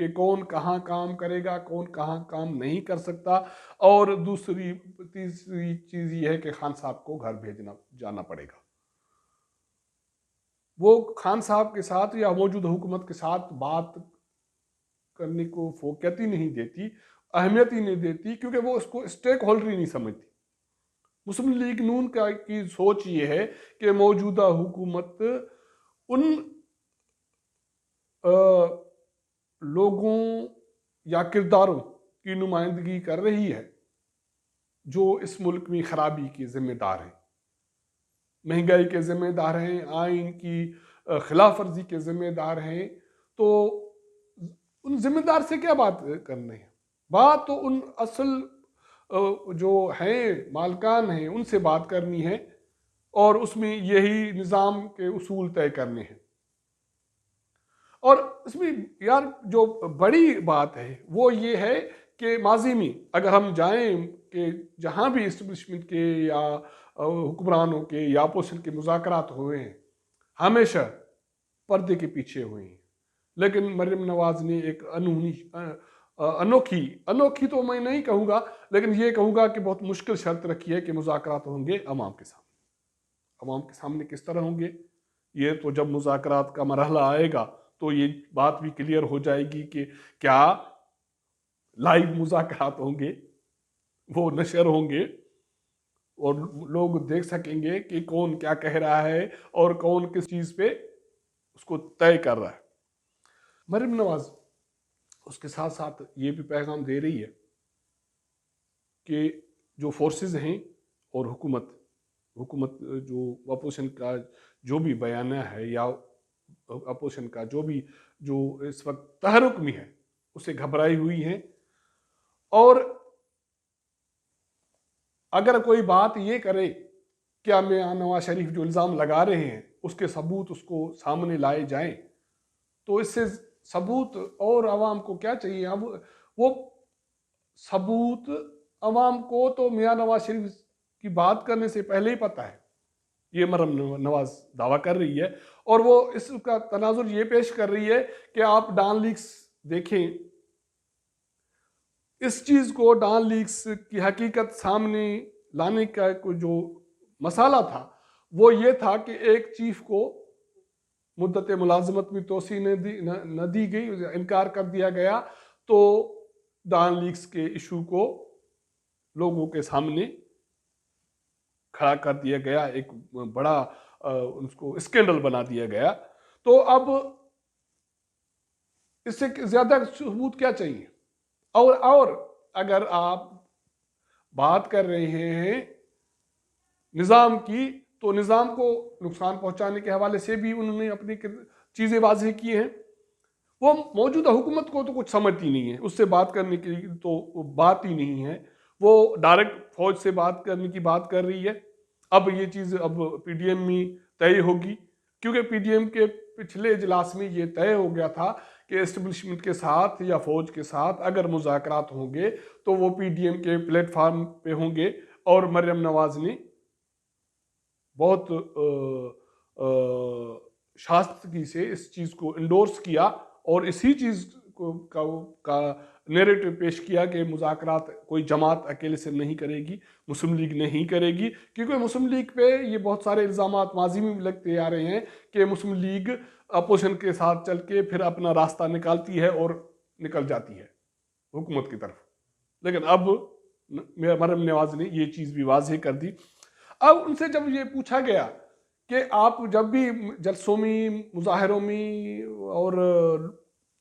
کہ کون کہاں کام کرے گا، کون کہاں کام نہیں کر سکتا، اور تیسری چیز یہ ہے کہ خان صاحب کو گھر جانا پڑے گا۔ وہ خان صاحب کے ساتھ یا موجودہ حکومت کے ساتھ بات کرنے کو فوقیت ہی نہیں دیتی، اہمیت ہی نہیں دیتی، کیونکہ وہ اس کو اسٹیک ہولڈر ہی نہیں سمجھتی۔ مسلم لیگ نون کی سوچ یہ ہے کہ موجودہ حکومت ان لوگوں یا کرداروں کی نمائندگی کر رہی ہے جو اس ملک میں خرابی کے ذمہ دار ہیں، مہنگائی کے ذمہ دار ہیں، آئین کی خلاف ورزی کے ذمہ دار ہیں۔ تو ان ذمہ دار سے کیا بات کرنی ہے؟ بات تو ان اصل جو ہیں مالکان ہیں ان سے بات کرنی ہے، اور اس میں یہی نظام کے اصول طے کرنے ہیں۔ اور اس میں یار جو بڑی بات ہے وہ یہ ہے کہ ماضی میں اگر ہم جائیں کہ جہاں بھی اسٹیبلشمنٹ کے یا حکمرانوں کے یا اپوزیشن کے مذاکرات ہوئے ہیں، ہمیشہ پردے کے پیچھے ہوئے ہیں۔ لیکن مریم نواز نے ایک انوکھی تو میں نہیں کہوں گا، لیکن یہ کہوں گا کہ بہت مشکل شرط رکھی ہے کہ مذاکرات ہوں گے عوام کے سامنے۔ عوام کے سامنے کس طرح ہوں گے؟ یہ تو جب مذاکرات کا مرحلہ آئے گا تو یہ بات بھی کلیئر ہو جائے گی کہ کیا لائیو مذاکرات ہوں گے، وہ نشر ہوں گے، اور لوگ دیکھ سکیں گے کہ کون کیا کہہ رہا ہے اور کون کس چیز پہ اس کو طے کر رہا ہے۔ مریم نواز اس کے ساتھ ساتھ یہ بھی پیغام دے رہی ہے کہ جو فورسز ہیں اور حکومت جو اپوزیشن کا جو بھی بیانیہ ہے یا اپوزیشن کا جو اس وقت تحرک میں ہے، اسے گھبرائی ہوئی ہے، اور اگر کوئی بات یہ کرے کیا میاں نواز شریف جو الزام لگا رہے ہیں اس کے ثبوت اس کو سامنے لائے جائیں، تو اس سے ثبوت اور عوام کو کیا چاہیے؟ اب وہ ثبوت عوام کو تو میاں نواز شریف کی بات کرنے سے پہلے ہی پتہ ہے، یہ مریم نواز دعویٰ کر رہی ہے، اور وہ اس کا تناظر یہ پیش کر رہی ہے کہ آپ ڈان لیکس دیکھیں، اس چیز کو ڈان لیکس کی حقیقت سامنے لانے کا جو مسئلہ تھا وہ یہ تھا کہ ایک چیف کو مدت ملازمت میں توسیع نہ دی گئی، انکار کر دیا گیا، تو ڈان لیکس کے ایشو کو لوگوں کے سامنے کھڑا کر دیا گیا، ایک بڑا اس کو اسکینڈل بنا دیا گیا۔ تو اب اس سے زیادہ ثبوت کیا چاہیے؟ اور اگر آپ بات کر رہے ہیں نظام کی، تو نظام کو نقصان پہنچانے کے حوالے سے بھی انہوں نے اپنی چیزیں واضح کی ہیں۔ وہ موجودہ حکومت کو تو کچھ سمجھتی نہیں ہے، اس سے بات کرنے کی تو بات ہی نہیں ہے، وہ ڈائریکٹ فوج سے بات کرنے کی بات کر رہی ہے۔ اب یہ چیز اب پی ڈی ایم میں طے ہوگی، کیونکہ پی ڈی ایم کے پچھلے اجلاس میں یہ طے ہو گیا تھا کہ اسٹیبلشمنٹ کے ساتھ یا فوج کے ساتھ اگر مذاکرات ہوں گے تو وہ پی ڈی ایم کے پلیٹ فارم پہ ہوں گے، اور مریم نواز نے بہت شائستگی سے اس چیز کو انڈورس کیا، اور اسی چیز کا نیریٹو پیش کیا کہ مذاکرات کوئی جماعت اکیلے سے نہیں کرے گی، مسلم لیگ نہیں کرے گی، کیونکہ مسلم لیگ پہ یہ بہت سارے الزامات ماضی میں بھی لگتے آ رہے ہیں کہ مسلم لیگ اپوزیشن کے ساتھ چل کے پھر اپنا راستہ نکالتی ہے اور نکل جاتی ہے حکومت کی طرف۔ لیکن اب مریم نواز نے یہ چیز بھی واضح کر دی۔ اب ان سے جب یہ پوچھا گیا کہ آپ جب بھی جلسوں میں، مظاہروں میں اور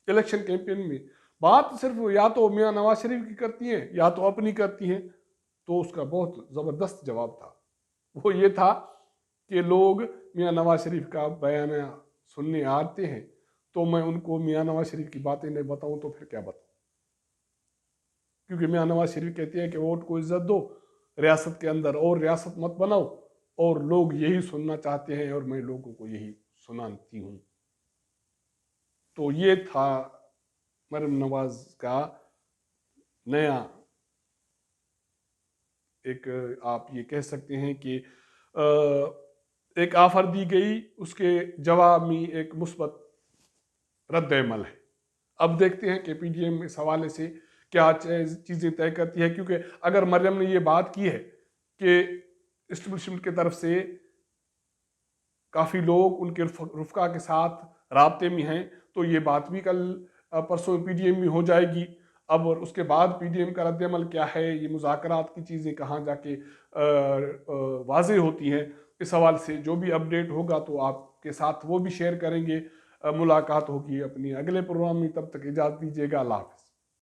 الیکشن کیمپین میں بات صرف یا تو میاں نواز شریف کی کرتی ہیں یا تو اپنی کرتی ہیں، تو اس کا بہت زبردست جواب تھا۔ وہ یہ تھا کہ لوگ میاں نواز شریف کا بیانیہ سننے آتے ہیں، تو میں ان کو میاں نواز شریف کی باتیں نہیں بتاؤں تو پھر کیا بتاؤں؟ کیونکہ میاں نواز شریف کہتے ہیں کہ ووٹ کو عزت دو ریاست کے اندر، اور ریاست مت بناؤ، اور لوگ یہی سننا چاہتے ہیں اور میں لوگوں کو یہی سناتی ہوں۔ تو یہ تھا مریم نواز کا نیا ایک، آپ یہ کہہ سکتے ہیں کہ ایک آفر دی گئی، اس کے جواب میں ایک مثبت رد عمل ہے۔ اب دیکھتے ہیں کہ پی ڈی ایم اس حوالے سے کیا چیزیں طے کرتی ہے، کیونکہ اگر مریم نے یہ بات کی ہے کہ اسٹیبلشمنٹ کی طرف سے کافی لوگ ان کے رفقا کے ساتھ رابطے میں ہیں، تو یہ بات بھی کل پرسوں پی ڈی ایم میں ہو جائے گی۔ اب اور اس کے بعد پی ڈی ایم کا رد عمل کیا ہے، یہ مذاکرات کی چیزیں کہاں جا کے واضح ہوتی ہیں، اس حوالے سے جو بھی اپڈیٹ ہوگا تو آپ کے ساتھ وہ بھی شیئر کریں گے۔ ملاقات ہوگی اپنی اگلے پروگرام میں، تب تک اجازت دیجیے گا، اللہ حافظ۔